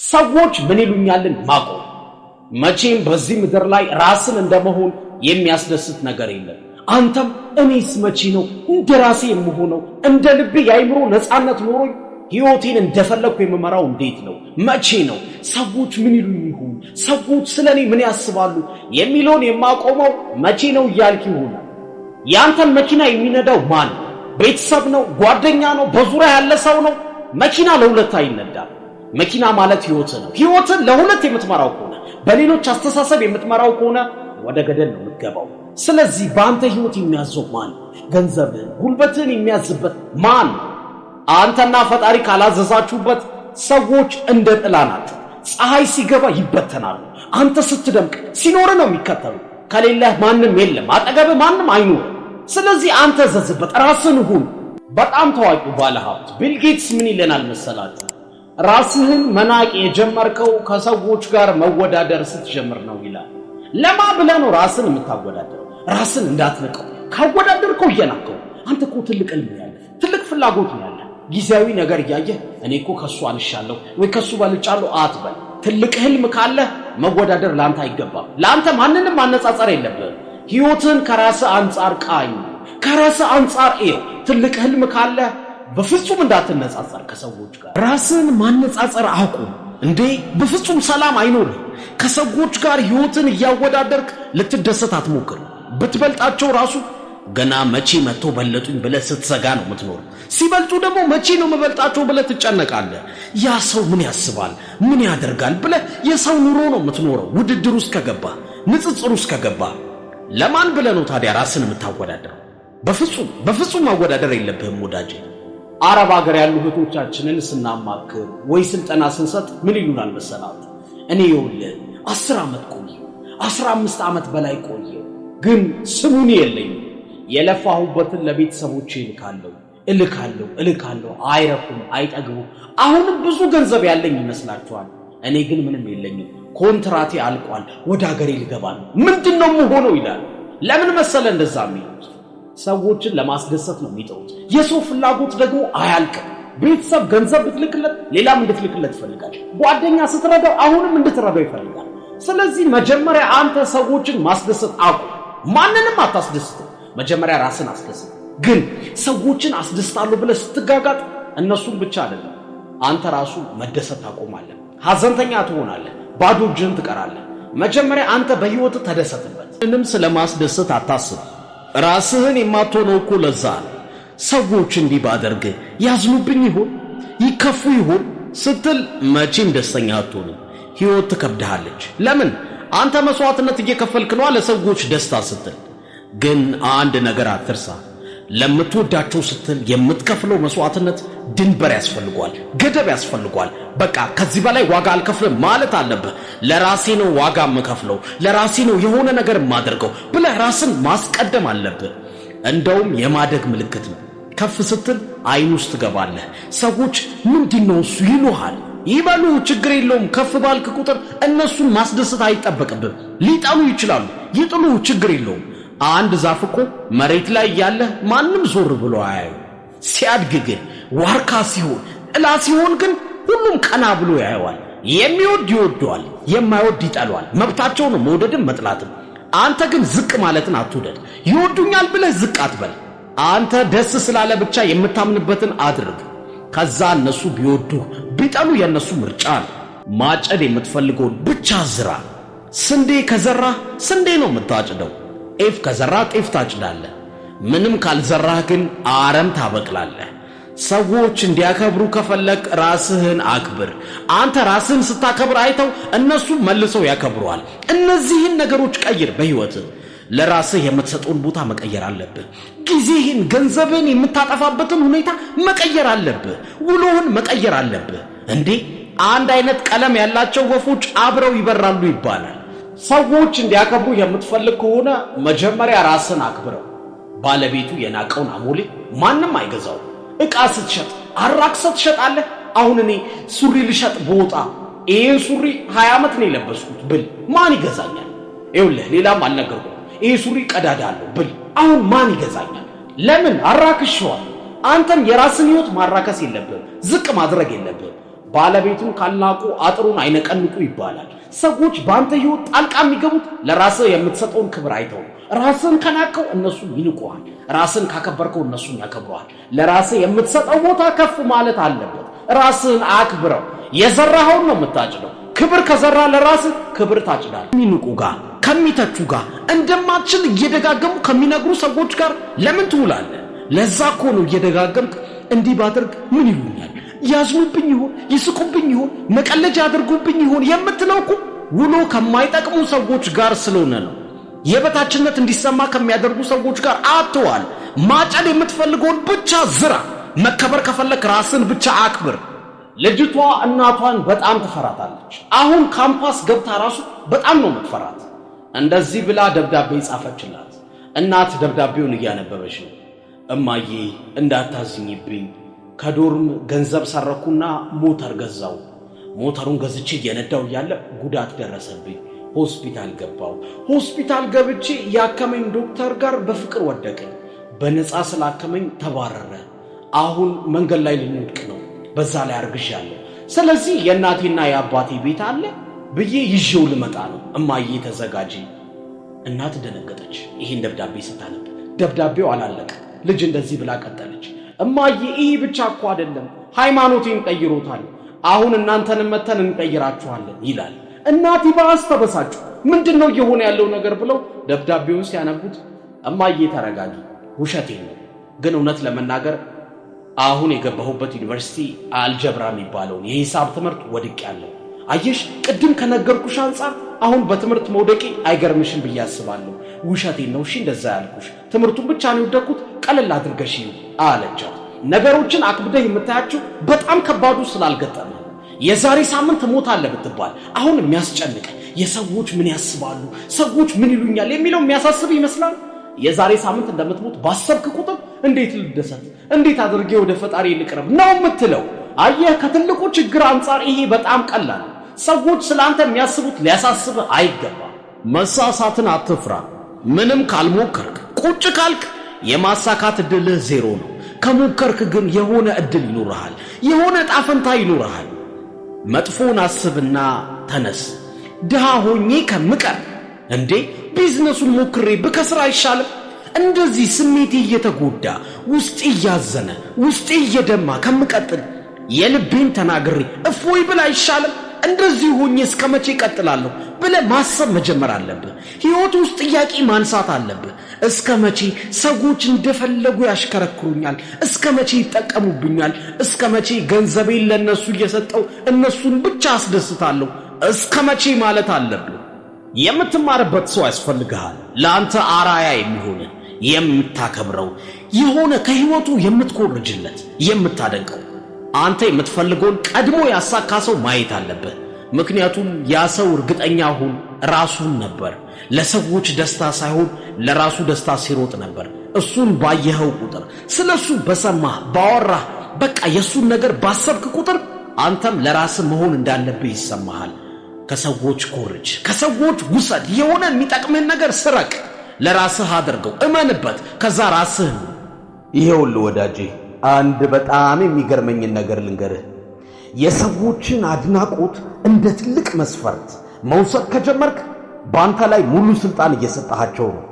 ሰዎች ምን ይሉኛልን ማቆም መቼም በዚህ ምድር ላይ ራስን እንደመሆን የሚያስደስት ነገር የለም። አንተም እኔስ መቼ ነው እንደራሴ የምሆነው? እንደ ልቤ የአይምሮ ነፃነት ኖሮኝ ሕይወቴን እንደፈለኩ የምመራው እንዴት ነው? መቼ ነው? ሰዎች ምን ይሉኝ ይሁን? ሰዎች ስለኔ ምን ያስባሉ የሚለውን የማቆመው መቼ ነው እያልክ ይሆናል። ያንተን መኪና የሚነዳው ማን ነው? ቤተሰብ ነው? ጓደኛ ነው? በዙሪያ ያለ ሰው ነው? መኪና ለሁለት አይነዳም። መኪና ማለት ሕይወት ነው። ሕይወትን ለሁለት የምትመራው ከሆነ በሌሎች አስተሳሰብ የምትመራው ከሆነ ወደ ገደል ነው የምትገባው። ስለዚህ በአንተ ሕይወት የሚያዘው ማን? ገንዘብህን፣ ጉልበትህን የሚያዝበት ማን? አንተና ፈጣሪ ካላዘዛችሁበት ሰዎች እንደ ጥላ ናቸው። ፀሐይ ሲገባ ይበተናሉ። አንተ ስትደምቅ ሲኖር ነው የሚከተሉ። ከሌለህ ማንም የለም፣ አጠገብህ ማንም አይኖርም። ስለዚህ አንተ ዘዝበት፣ ራስህን ሁን። በጣም ታዋቂው ባለሀብት ቢል ጌትስ ምን ይለናል መሰላችሁ? ራስህን መናቅ የጀመርከው ከሰዎች ጋር መወዳደር ስትጀምር ነው ይላል። ለማ ብለህ ነው ራስን የምታወዳደረው? ራስን እንዳትንቀው። ካወዳደርከው እየናቀው። አንተ እኮ ትልቅ ህልም ያለ፣ ትልቅ ፍላጎት ነው ያለ። ጊዜያዊ ነገር እያየህ እኔ እኮ ከሱ አንሻለሁ ወይ ከሱ በልጫለሁ አትበል። ትልቅ ህልም ካለ መወዳደር ላንተ አይገባም። ላንተ ማንንም ማነጻጸር የለብህም። ሕይወትን ከራስህ አንጻር ቃኝ፣ ከራስህ አንጻር እየው። ትልቅ ህልም ካለ በፍጹም እንዳትነጻጸር ከሰዎች ጋር። ራስን ማነጻጸር አቁም እንዴ! በፍጹም ሰላም አይኖርም። ከሰዎች ጋር ሕይወትን እያወዳደርክ ልትደሰት አትሞክር። ብትበልጣቸው ራሱ ገና መቼ መጥቶ በለጡኝ ብለህ ስትሰጋ ነው የምትኖር። ሲበልጡ ደግሞ መቼ ነው መበልጣቸው ብለህ ትጨነቃለህ። ያ ሰው ምን ያስባል ምን ያደርጋል ብለህ የሰው ኑሮ ነው የምትኖረው። ውድድር ውስጥ ከገባ፣ ንጽጽር ውስጥ ከገባ ለማን ብለህ ነው ታዲያ ራስን የምታወዳደረው? በፍጹም ማወዳደር የለብህም ወዳጄ። አረብ ሀገር ያሉ እህቶቻችንን ስናማክር ወይ ስልጠና ስንሰጥ ምን ይሉናል መሰላችሁ? እኔ ይኸውልህ 10 ዓመት ቆየሁ፣ 15 ዓመት በላይ ቆየሁ፣ ግን ስሙኒ የለኝም። የለፋሁበትን ለቤተሰቦቼ እልካለሁ። አይረኩም፣ አይጠግቡም። አሁንም ብዙ ገንዘብ ያለኝ ይመስላችኋል? እኔ ግን ምንም የለኝም። ኮንትራቴ አልቋል፣ ወደ ሀገሬ ልገባ ነው። ምንድነው የምሆነው ይላል። ለምን መሰለ እንደዛ የሚሉት? ሰዎችን ለማስደሰት ነው የሚጠሩት። የሰው ፍላጎት ደግሞ አያልቅም። ቤተሰብ ገንዘብ ብትልክለት ሌላም እንድትልክለት ይፈልጋል። ጓደኛ ስትረዳው አሁንም እንድትረዳው ይፈልጋል። ስለዚህ መጀመሪያ አንተ ሰዎችን ማስደሰት አቁም። ማንንም አታስደስትም። መጀመሪያ ራስን አስደስት። ግን ሰዎችን አስደስታለሁ ብለህ ስትጋጋጥ እነሱን ብቻ አይደለም አንተ ራሱ መደሰት ታቆማለህ። ሐዘንተኛ ትሆናለህ። ባዶ እጅህን ትቀራለህ። መጀመሪያ አንተ በሕይወት ተደሰትበት። ምንም ስለማስደሰት አታስብ። ራስህን የማትሆነው እኮ ለዛ ነው። ሰዎች እንዲህ ባደርግ ያዝኑብኝ ይሆን ይከፉ ይሆን ስትል መቼም ደስተኛ አትሆንም። ሕይወት ትከብድሃለች። ለምን? አንተ መስዋዕትነት እየከፈልክ ነው ለሰዎች ደስታ ስትል። ግን አንድ ነገር አትርሳ። ለምትወዳቸው ስትል የምትከፍለው መስዋዕትነት ድንበር ያስፈልጓል፣ ገደብ ያስፈልጓል። በቃ ከዚህ በላይ ዋጋ አልከፍልም ማለት አለብህ። ለራሴ ነው ዋጋ የምከፍለው፣ ለራሴ ነው የሆነ ነገር የማደርገው ብለህ ራስን ማስቀደም አለብህ። እንደውም የማደግ ምልክት ነው። ከፍ ስትል አይን ውስጥ ትገባለህ። ሰዎች ምንድነው እሱ ይሉሃል። ይበሉ፣ ችግር የለውም። ከፍ ባልክ ቁጥር እነሱን ማስደሰት አይጠበቅብህ። ሊጠሉ ይችላሉ፣ ይጥሉ፣ ችግር የለውም። አንድ ዛፍ እኮ መሬት ላይ ያለ ማንም ዞር ብሎ አያዩ። ሲያድግ ግን ዋርካ ሲሆን፣ ጥላ ሲሆን ግን ሁሉም ቀና ብሎ ያየዋል። የሚወድ ይወደዋል፣ የማይወድ ይጠሏል። መብታቸው ነው መውደድም መጥላትም። አንተ ግን ዝቅ ማለትን አትውደድ። ይወዱኛል ብለህ ዝቅ አትበል። አንተ ደስ ስላለ ብቻ የምታምንበትን አድርግ። ከዛ እነሱ ቢወዱ ቢጠሉ የነሱ ምርጫ ነው። ማጨድ የምትፈልገውን ብቻ ዝራ። ስንዴ ከዘራ ስንዴ ነው የምታጭደው። ጤፍ ከዘራ ጤፍ ታጭዳለህ። ምንም ካልዘራህ ግን አረም ታበቅላለህ። ሰዎች እንዲያከብሩ ከፈለክ ራስህን አክብር። አንተ ራስህን ስታከብር አይተው እነሱ መልሰው ያከብሩሃል። እነዚህን ነገሮች ቀይር በሕይወትህ። ለራስህ የምትሰጠውን ቦታ መቀየር አለብህ። ጊዜህን፣ ገንዘብህን የምታጠፋበትን ሁኔታ መቀየር አለብህ። ውሎህን መቀየር አለብህ። እንዴ አንድ አይነት ቀለም ያላቸው ወፎች አብረው ይበራሉ ይባላል። ሰዎች እንዲያከብሩ የምትፈልግ ከሆነ መጀመሪያ ራስን አክብረው። ባለቤቱ የናቀውን አሞሌ ማንም አይገዛው። ዕቃ ስትሸጥ አራክሰህ ትሸጣለህ። አሁን እኔ ሱሪ ልሸጥ በወጣ ይሄን ሱሪ 20 ዓመት ነው የለበስኩት ብል ማን ይገዛኛል? ይኸውልህ ሌላም አልነገርኩም። ይሄ ሱሪ ቀዳዳ አለው ብል አሁን ማን ይገዛኛል? ለምን? አራክሽዋል። አንተም የራስን ሕይወት ማራከስ የለብህም፣ ዝቅ ማድረግ የለብህም። ባለቤቱን ካልናቁ አጥሩን አይነቀንቁ ይባላል። ሰዎች ባንተ ህይወት ጣልቃ የሚገቡት ለራስህ የምትሰጠውን ክብር አይተው። ራስን ከናቀው እነሱ ይንቁሃል፣ ራስን ካከበርከው እነሱ ያከብሩሃል። ለራስህ የምትሰጠው ቦታ ከፍ ማለት አለበት። ራስን አክብረው። የዘራኸውን ነው የምታጭደው። ክብር ከዘራ ለራስህ ክብር ታጭዳለህ። ከሚንቁ ጋር ከሚተቹ ጋር እንደማትችል እየደጋገሙ ከሚነግሩ ሰዎች ጋር ለምን ትውላለህ? ለዛ እኮ ነው እየደጋገምክ እንዲህ ባደርግ ምን ይሉኛል፣ ያዝኑብኝ ይሆን፣ ይስቁብኝ ይሆን፣ መቀለጃ ያድርጉብኝ ይሆን የምትለው እኮ ውሎ ከማይጠቅሙ ሰዎች ጋር ስለሆነ ነው። የበታችነት እንዲሰማ ከሚያደርጉ ሰዎች ጋር አትዋል። ማጨድ የምትፈልገውን ብቻ ዝራ። መከበር ከፈለክ ራስን ብቻ አክብር። ልጅቷ እናቷን በጣም ትፈራታለች። አሁን ካምፓስ ገብታ ራሱ በጣም ነው የምትፈራት። እንደዚህ ብላ ደብዳቤ ጻፈችላት። እናት ደብዳቤውን እያነበበች ነው። እማዬ እንዳታዝኝብኝ፣ ከዶርም ገንዘብ ሰረኩና ሞተር ገዛው። ሞተሩን ገዝቼ እየነዳው እያለ ጉዳት ደረሰብኝ። ሆስፒታል ገባው። ሆስፒታል ገብቼ ያከመኝ ዶክተር ጋር በፍቅር ወደቀኝ። በነፃ ስላከመኝ ተባረረ። አሁን መንገድ ላይ ልንወድቅ ነው። በዛ ላይ አርግዣለሁ። ስለዚህ የእናቴና የአባቴ ቤት አለ ብዬ ይዤው ልመጣ ነው። እማዬ ተዘጋጂ። እናት ደነገጠች ይህን ደብዳቤ ስታነብ። ደብዳቤው አላለቀ። ልጅ እንደዚህ ብላ ቀጠለች። እማዬ ይህ ብቻ እኮ አይደለም፣ ሃይማኖቴን ቀይሮታል። አሁን እናንተንም መተን እንቀይራችኋለን ይላል። እናት ይባስ ተበሳጩ። ምንድነው እየሆነ ያለው ነገር ብለው ደብዳቤውን ሲያነቡት እማዬ ተረጋጊ፣ ውሸቴን ነው፣ ግን እውነት ለመናገር አሁን የገባሁበት ዩኒቨርሲቲ አልጀብራ የሚባለውን የሂሳብ ትምህርት ወድቄያለሁ። አየሽ፣ ቅድም ከነገርኩሽ አንፃር አሁን በትምህርት መውደቄ አይገርምሽም ብዬ አስባለሁ። ውሸቴን ነው እሺ እንደዛ ያልኩሽ፣ ትምህርቱን ብቻ ነው የወደቅኩት፣ ቀለል አድርገሽ አለቻት። ነገሮችን አክብደህ የምታያቸው በጣም ከባዱ ስላልገጠመ የዛሬ ሳምንት ሞታለህ ብትባል አሁን የሚያስጨንቅ የሰዎች ምን ያስባሉ፣ ሰዎች ምን ይሉኛል የሚለው የሚያሳስብ ይመስላል። የዛሬ ሳምንት እንደምትሞት ባሰብክ ቁጥር እንዴት ልደሰት፣ እንዴት አድርጌ ወደ ፈጣሪ ልቅረብ ነው የምትለው። አየህ፣ ከትልቁ ችግር አንፃር ይሄ በጣም ቀላል። ሰዎች ስላንተ የሚያስቡት ሊያሳስብህ አይገባም። መሳሳትን አትፍራ። ምንም ካልሞከርክ ቁጭ ካልክ የማሳካት እድልህ ዜሮ ነው። ከሞከርክ ግን የሆነ እድል ይኖርሃል፣ የሆነ ጣፈንታ ይኖርሃል። መጥፎን አስብና ተነስ። ድሃ ሆኜ ከምቀር እንዴ ቢዝነሱን ሞክሬ ብከስር አይሻልም? እንደዚህ ስሜቴ እየተጎዳ ውስጤ እያዘነ ውስጤ እየደማ ከምቀጥል የልቤን ተናግሬ እፎይ ብል አይሻልም? እንደዚህ ሆኜ እስከ መቼ ቀጥላለሁ ብለህ ማሰብ መጀመር አለብህ። ሕይወት ውስጥ ጥያቄ ማንሳት አለብህ። እስከ መቼ ሰዎች እንደፈለጉ ያሽከረክሩኛል? እስከ መቼ ይጠቀሙብኛል? እስከ መቼ ገንዘቤን ለነሱ እየሰጠው እነሱን ብቻ አስደስታለሁ? እስከ መቼ ማለት አለብህ። የምትማርበት ሰው ያስፈልግሃል። ለአንተ አራያ የሚሆን የምታከብረው የሆነ ከሕይወቱ የምትኮርጅለት የምታደንቀው አንተ የምትፈልገውን ቀድሞ ያሳካ ሰው ማየት አለብህ። ምክንያቱም ያ ሰው እርግጠኛ ሁን ራሱን ነበር። ለሰዎች ደስታ ሳይሆን ለራሱ ደስታ ሲሮጥ ነበር። እሱን ባየኸው ቁጥር ስለሱ በሰማህ ባወራህ በቃ የሱን ነገር ባሰብክ ቁጥር አንተም ለራስህ መሆን እንዳለብህ ይሰማሃል። ከሰዎች ኮርጅ፣ ከሰዎች ውሰድ፣ የሆነ የሚጠቅምህን ነገር ስረቅ፣ ለራስህ አድርገው፣ እመንበት፣ ከዛ ራስህን። ይሄውልህ ወዳጄ አንድ በጣም የሚገርመኝን ነገር ልንገርህ። የሰዎችን አድናቆት እንደ ትልቅ መስፈርት መውሰድ ከጀመርክ በአንተ ላይ ሙሉ ስልጣን እየሰጣቸው ነው።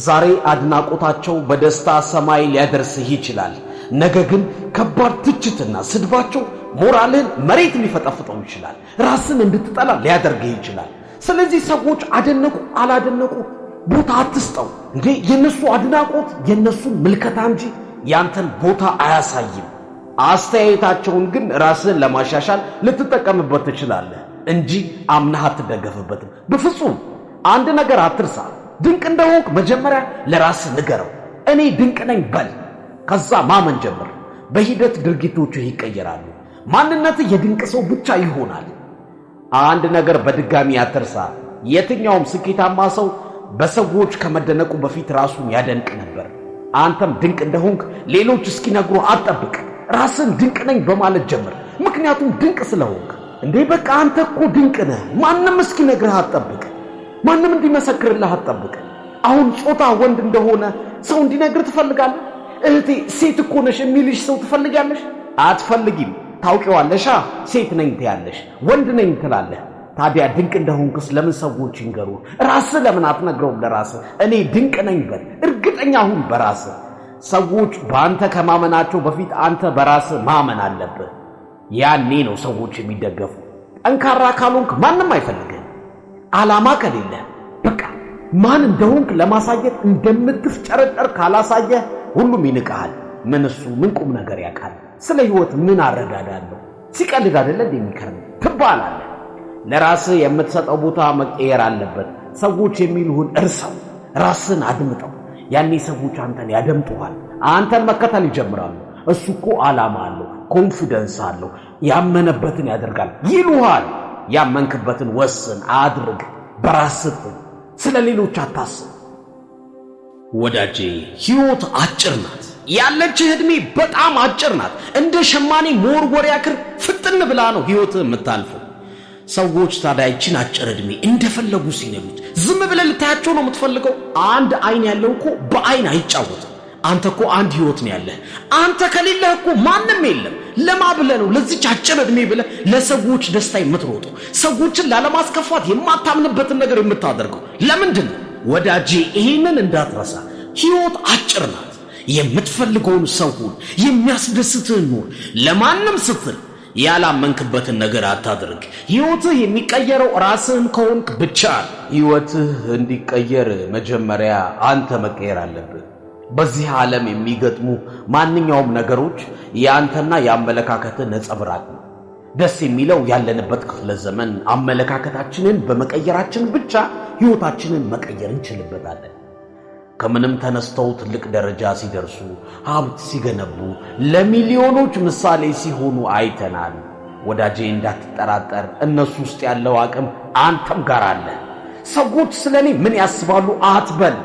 ዛሬ አድናቆታቸው በደስታ ሰማይ ሊያደርስህ ይችላል። ነገ ግን ከባድ ትችትና ስድባቸው ሞራልን መሬት ሊፈጠፍጠው ይችላል። ራስን እንድትጠላ ሊያደርግህ ይችላል። ስለዚህ ሰዎች አደነቁ አላደነቁ ቦታ አትስጠው። እንዴ የነሱ አድናቆት የነሱን ምልከታ እንጂ ያንተን ቦታ አያሳይም። አስተያየታቸውን ግን ራስን ለማሻሻል ልትጠቀምበት ትችላለህ እንጂ አምነህ አትደገፍበትም። በፍጹም አንድ ነገር አትርሳ። ድንቅ እንደሆንክ መጀመሪያ ለራስህ ንገረው። እኔ ድንቅ ነኝ በል። ከዛ ማመን ጀምር። በሂደት ድርጊቶችህ ይቀየራሉ። ማንነትህ የድንቅ ሰው ብቻ ይሆናል። አንድ ነገር በድጋሚ አትርሳ። የትኛውም ስኬታማ ሰው በሰዎች ከመደነቁ በፊት ራሱን ያደንቅ ነበር። አንተም ድንቅ እንደሆንክ ሌሎች እስኪነግሩ አትጠብቅ። ራስን ድንቅ ነኝ በማለት ጀምር። ምክንያቱም ድንቅ ስለሆንክ። እንዴ በቃ አንተ እኮ ድንቅ ነህ። ማንም እስኪነግርህ አትጠብቅ። ማንም እንዲመሰክርልህ አትጠብቅ። አሁን ጾታ ወንድ እንደሆነ ሰው እንዲነግር ትፈልጋለህ? እህቴ ሴት እኮ ነሽ የሚልሽ ሰው ትፈልጋለሽ? አትፈልጊም። ታውቂዋለሽ። ሴት ነኝ ትያለሽ፣ ወንድ ነኝ ትላለህ። ታዲያ ድንቅ እንደሆንክስ ለምን ሰዎች ይንገሩ? ራስህ ለምን አትነግረውም ለራስህ? እኔ ድንቅ ነኝ በል፣ እርግጠኛ ሁን በራስህ። ሰዎች በአንተ ከማመናቸው በፊት አንተ በራስህ ማመን አለብህ። ያኔ ነው ሰዎች የሚደገፉ። ጠንካራ ካልሆንክ ማንም አይፈልግህም። ዓላማ ከሌለ በቃ ማን እንደሆንክ ለማሳየት እንደምትፍጨረጨር ካላሳየህ ሁሉም ይንቀሃል። ምን ቁም ነገር ያውቃል? ስለ ሕይወት ምን አረዳዳለሁ? ሲቀልድ አይደለ እንደሚከርም ትባላለህ። ለራስህ የምትሰጠው ቦታ መቀየር አለበት። ሰዎች የሚሉህን እርሳው፣ ራስህን አድምጠው። ያኔ ሰዎች አንተን ያደምጡሃል፣ አንተን መከተል ይጀምራሉ። እሱ እኮ ዓላማ አለው፣ ኮንፊደንስ አለው፣ ያመነበትን ያደርጋል ይሉሃል። ያመንክበትን ወስን፣ አድርግ፣ በራስህ ስለ ሌሎች አታስብ። ወዳጄ ሕይወት አጭር ናት። ያለችህ ዕድሜ በጣም አጭር ናት። እንደ ሸማኔ መወርወሪያ ክር ፍጥን ብላ ነው ሕይወት የምታልፈው። ሰዎች ታዲያ ይችን አጭር ዕድሜ እንደፈለጉ ሲነዱት ዝም ብለህ ልታያቸው ነው የምትፈልገው? አንድ አይን ያለው እኮ በአይን አይጫወትም። አንተ እኮ አንድ ሕይወት ነው ያለህ። አንተ ከሌለህ እኮ ማንም የለም። ለማ ብለህ ነው ለዚች አጭር ዕድሜ ብለህ ለሰዎች ደስታ የምትሮጠው? ሰዎችን ላለማስከፋት የማታምንበትን ነገር የምታደርገው ለምንድን ነው? ወዳጄ ይህንን እንዳትረሳ። ሕይወት አጭር ናት። የምትፈልገውን ሰው ሁን፣ የሚያስደስትህን ኑር። ለማንም ስትል ያላመንክበትን ነገር አታድርግ። ሕይወትህ የሚቀየረው ራስህን ከሆንክ ብቻ ነው። ሕይወትህ እንዲቀየር መጀመሪያ አንተ መቀየር አለብህ። በዚህ ዓለም የሚገጥሙ ማንኛውም ነገሮች የአንተና የአመለካከትህ ነጸብራቅ ነው። ደስ የሚለው ያለንበት ክፍለ ዘመን አመለካከታችንን በመቀየራችን ብቻ ሕይወታችንን መቀየር እንችልበታለን። ከምንም ተነስተው ትልቅ ደረጃ ሲደርሱ፣ ሀብት ሲገነቡ፣ ለሚሊዮኖች ምሳሌ ሲሆኑ አይተናል። ወዳጄ እንዳትጠራጠር፣ እነሱ ውስጥ ያለው አቅም አንተም ጋር አለ። ሰዎች ስለኔ ምን ያስባሉ አትበል።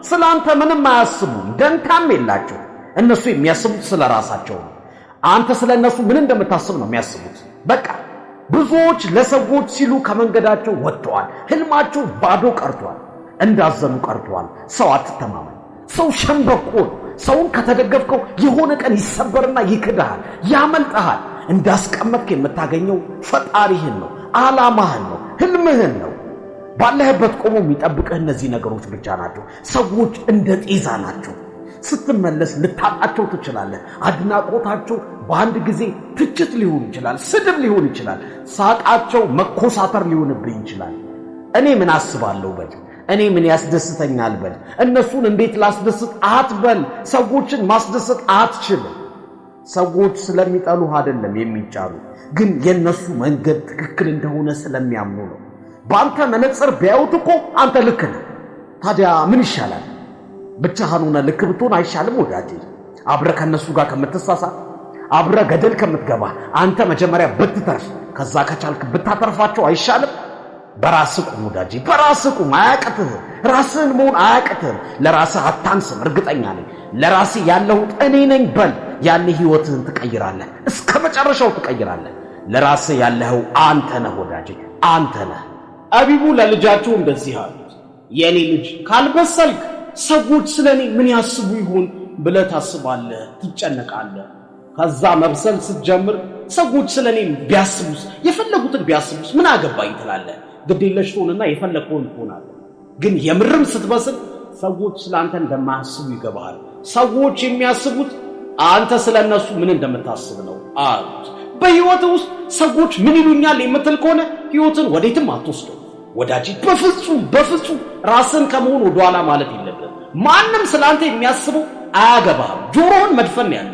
ስለ አንተ ምንም አያስቡም፣ ደንታም የላቸው። እነሱ የሚያስቡት ስለ ራሳቸው ነው። አንተ ስለ እነሱ ምን እንደምታስብ ነው የሚያስቡት። በቃ ብዙዎች ለሰዎች ሲሉ ከመንገዳቸው ወጥተዋል። ህልማቸው ባዶ ቀርቷል፣ እንዳዘኑ ቀርቷል። ሰው አትተማመን። ሰው ሸምበቆ ነው። ሰውን ከተደገፍከው የሆነ ቀን ይሰበርና ይክድሃል፣ ያመልጠሃል። እንዳስቀመጥክ የምታገኘው ፈጣሪህን ነው፣ ዓላማህን ነው፣ ህልምህን ነው። ባለህበት ቆሞ የሚጠብቅህ እነዚህ ነገሮች ብቻ ናቸው። ሰዎች እንደ ጤዛ ናቸው። ስትመለስ ልታጣቸው ትችላለህ። አድናቆታቸው በአንድ ጊዜ ትችት ሊሆን ይችላል፣ ስድብ ሊሆን ይችላል። ሳቃቸው መኮሳተር ሊሆንብህ ይችላል። እኔ ምን አስባለሁ በል፣ እኔ ምን ያስደስተኛል በል። እነሱን እንዴት ላስደስት አትበል። ሰዎችን ማስደሰት አትችልም። ሰዎች ስለሚጠሉህ አይደለም የሚጫሉ፣ ግን የነሱ መንገድ ትክክል እንደሆነ ስለሚያምኑ ነው። በአንተ መነጽር ቢያዩት እኮ አንተ ልክ ነህ። ታዲያ ምን ይሻላል? ብቻህን ሆነህ ልክ ብትሆን አይሻልም ወዳጄ? አብረህ ከነሱ ጋር ከምትሳሳት፣ አብረህ ገደል ከምትገባ አንተ መጀመሪያ ብትተርፍ፣ ከዛ ከቻልክ ብታተርፋቸው አይሻልም? በራስህ ቁም ወዳጄ፣ በራስህ ቁም። አያቅትህም። ራስህን መሆን አያቅትህም። ለራስህ አታንስም፣ እርግጠኛ ነኝ። ለራስህ ያለሁት እኔ ነኝ በል። ያኔ ሕይወትህን ትቀይራለህ፣ እስከ መጨረሻው ትቀይራለህ። ለራስህ ያለኸው አንተ ነህ ወዳጄ፣ አንተ ነህ። አቢቡ ለልጃቸው እንደዚህ አሉት፣ የኔ ልጅ ካልበሰልክ ሰዎች ስለኔ ምን ያስቡ ይሆን ብለህ ታስባለህ፣ ትጨነቃለህ። ከዛ መብሰል ስትጀምር ሰዎች ስለኔ ቢያስቡስ፣ የፈለጉትን ቢያስቡስ ምን አገባኝ ትላለህ። ግዴለሽ ትሆንና የፈለግከውን ትሆናለህ። ግን የምርም ስትበስል ሰዎች ስላንተ እንደማያስቡ ይገባሃል። ሰዎች የሚያስቡት አንተ ስለነሱ ምን እንደምታስብ ነው አሉት። በሕይወት ውስጥ ሰዎች ምን ይሉኛል የምትል ከሆነ ሕይወትን ወዴትም አትወስደው ወዳጅ። በፍጹም ራስን ከመሆን ወደኋላ ማለት የለብህም። ማንም ስላንተ የሚያስበው አያገባህም። ጆሮህን መድፈን ያለ